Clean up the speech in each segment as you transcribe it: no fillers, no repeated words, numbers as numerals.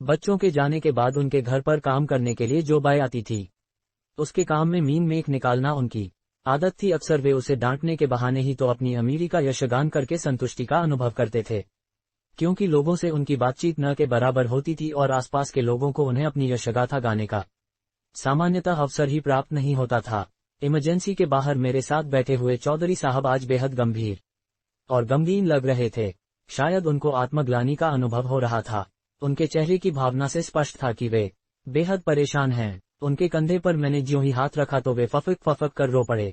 बच्चों के जाने के बाद उनके घर पर काम करने के लिए जो बाई आती थी, उसके काम में मीन मेख निकालना उनकी आदत थी। अक्सर वे उसे डांटने के बहाने ही तो अपनी अमीरी का यशगान करके संतुष्टि का अनुभव करते थे, क्योंकि लोगों से उनकी बातचीत न के बराबर होती थी और आसपास के लोगों को उन्हें अपनी यशगाथा गाने का सामान्यतः अवसर ही प्राप्त नहीं होता था। इमरजेंसी के बाहर मेरे साथ बैठे हुए चौधरी साहब आज बेहद गंभीर और गमगीन लग रहे थे। शायद उनको आत्मग्लानि का अनुभव हो रहा था। उनके चेहरे की भावना से स्पष्ट था कि वे बेहद परेशान हैं। उनके कंधे पर मैंने ज्यों ही हाथ रखा तो वे फफक कर रो पड़े।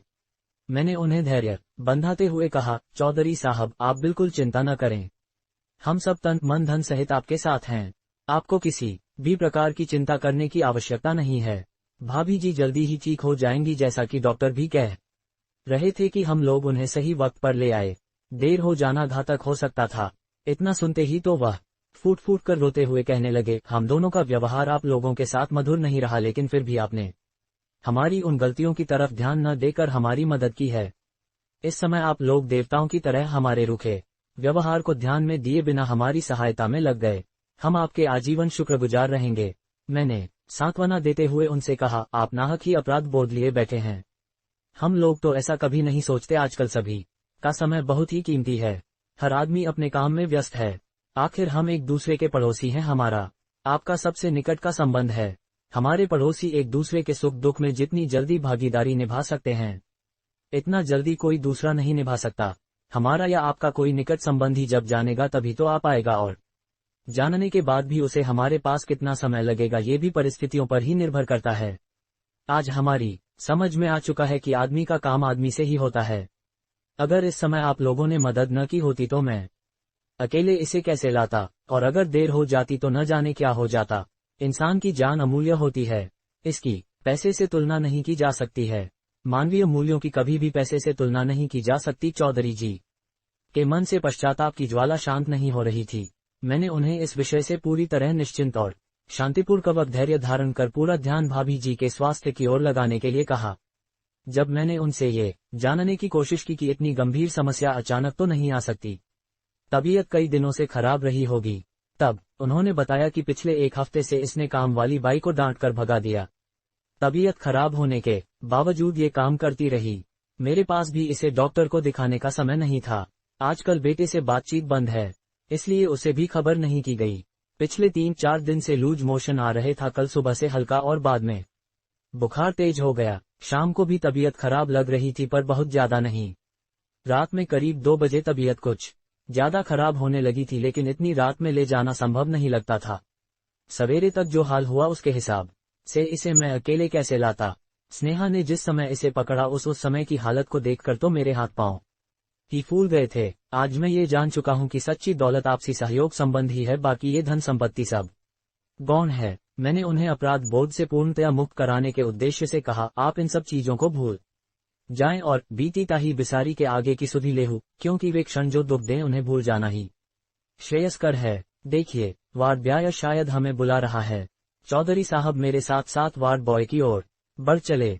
मैंने उन्हें धैर्य बंधाते हुए कहा, चौधरी साहब आप बिल्कुल चिंता न करें, हम सब तन मन धन सहित आपके साथ हैं। आपको किसी भी प्रकार की चिंता करने की आवश्यकता नहीं है। भाभी जी जल्दी ही ठीक हो जाएंगी, जैसा कि डॉक्टर भी कह रहे थे कि हम लोग उन्हें सही वक्त पर ले आए। देर हो जाना घातक हो सकता था। इतना सुनते ही तो वह फूट फूट कर रोते हुए कहने लगे, हम दोनों का व्यवहार आप लोगों के साथ मधुर नहीं रहा, लेकिन फिर भी आपने हमारी उन गलतियों की तरफ ध्यान न देकर हमारी मदद की है। इस समय आप लोग देवताओं की तरह हमारे रूखे व्यवहार को ध्यान में दिए बिना हमारी सहायता में लग गए। हम आपके आजीवन शुक्रगुजार रहेंगे। मैंने सांत्वना देते हुए उनसे कहा, आप नाहक ही अपराध बोध लिए बैठे हैं। हम लोग तो ऐसा कभी नहीं सोचते। आजकल सभी का समय बहुत ही कीमती है। हर आदमी अपने काम में व्यस्त है। आखिर हम एक दूसरे के पड़ोसी हैं। हमारा आपका सबसे निकट का संबंध है। हमारे पड़ोसी एक दूसरे के सुख दुख में जितनी जल्दी भागीदारी निभा सकते हैं, इतना जल्दी कोई दूसरा नहीं निभा सकता। हमारा या आपका कोई निकट संबंधी जब जानेगा तभी तो आ पाएगा, और जानने के बाद भी उसे हमारे पास कितना समय लगेगा ये भी परिस्थितियों पर ही निर्भर करता है। आज हमारी समझ में आ चुका है कि आदमी का काम आदमी से ही होता है। अगर इस समय आप लोगों ने मदद न की होती तो मैं अकेले इसे कैसे लाता, और अगर देर हो जाती तो न जाने क्या हो जाता। इंसान की जान अमूल्य होती है, इसकी पैसे से तुलना नहीं की जा सकती है। मानवीय मूल्यों की कभी भी पैसे से तुलना नहीं की जा सकती। चौधरी जी के मन से पश्चाताप की ज्वाला शांत नहीं हो रही थी। मैंने उन्हें इस विषय से पूरी तरह निश्चिंत और शांतिपूर्वक धैर्य धारण कर पूरा ध्यान भाभी जी के स्वास्थ्य की ओर लगाने के लिए कहा। जब मैंने उनसे ये जानने की कोशिश की कि इतनी गंभीर समस्या अचानक तो नहीं आ सकती, तबीयत कई दिनों से खराब रही होगी, तब उन्होंने बताया कि पिछले एक हफ्ते से इसने काम वाली बाई को डांट कर भगा दिया। तबीयत खराब होने के बावजूद ये काम करती रही। मेरे पास भी इसे डॉक्टर को दिखाने का समय नहीं था। आजकल बेटे से बातचीत बंद है, इसलिए उसे भी खबर नहीं की गई। पिछले 3-4 दिन से लूज मोशन आ रहे था। कल सुबह से हल्का और बाद में बुखार तेज हो गया। शाम को भी तबीयत खराब लग रही थी, पर बहुत ज्यादा नहीं। रात में करीब 2 बजे तबीयत कुछ ज्यादा खराब होने लगी थी, लेकिन इतनी रात में ले जाना संभव नहीं लगता था। सवेरे तक जो हाल हुआ उसके हिसाब से इसे मैं अकेले कैसे लाता। स्नेहा ने जिस समय इसे पकड़ा उस समय की हालत को देखकर तो मेरे हाथ पांव ही फूल गए थे। आज मैं ये जान चुका हूँ कि सच्ची दौलत आपसी सहयोग संबंधी है, बाकी ये धन संपत्ति सब गौण है। मैंने उन्हें अपराध बोध से पूर्णतया मुक्त कराने के उद्देश्य से कहा, आप इन सब चीजों को भूल जाएं और बीती ताही बिसारी के आगे की सुधि लेहू, क्योंकि वे क्षण जो दुख दें उन्हें भूल जाना ही श्रेयस्कर है। देखिए, वार्ड ब्याय शायद हमें बुला रहा है। चौधरी साहब मेरे साथ साथ वार्ड बॉय की ओर बढ़ चले।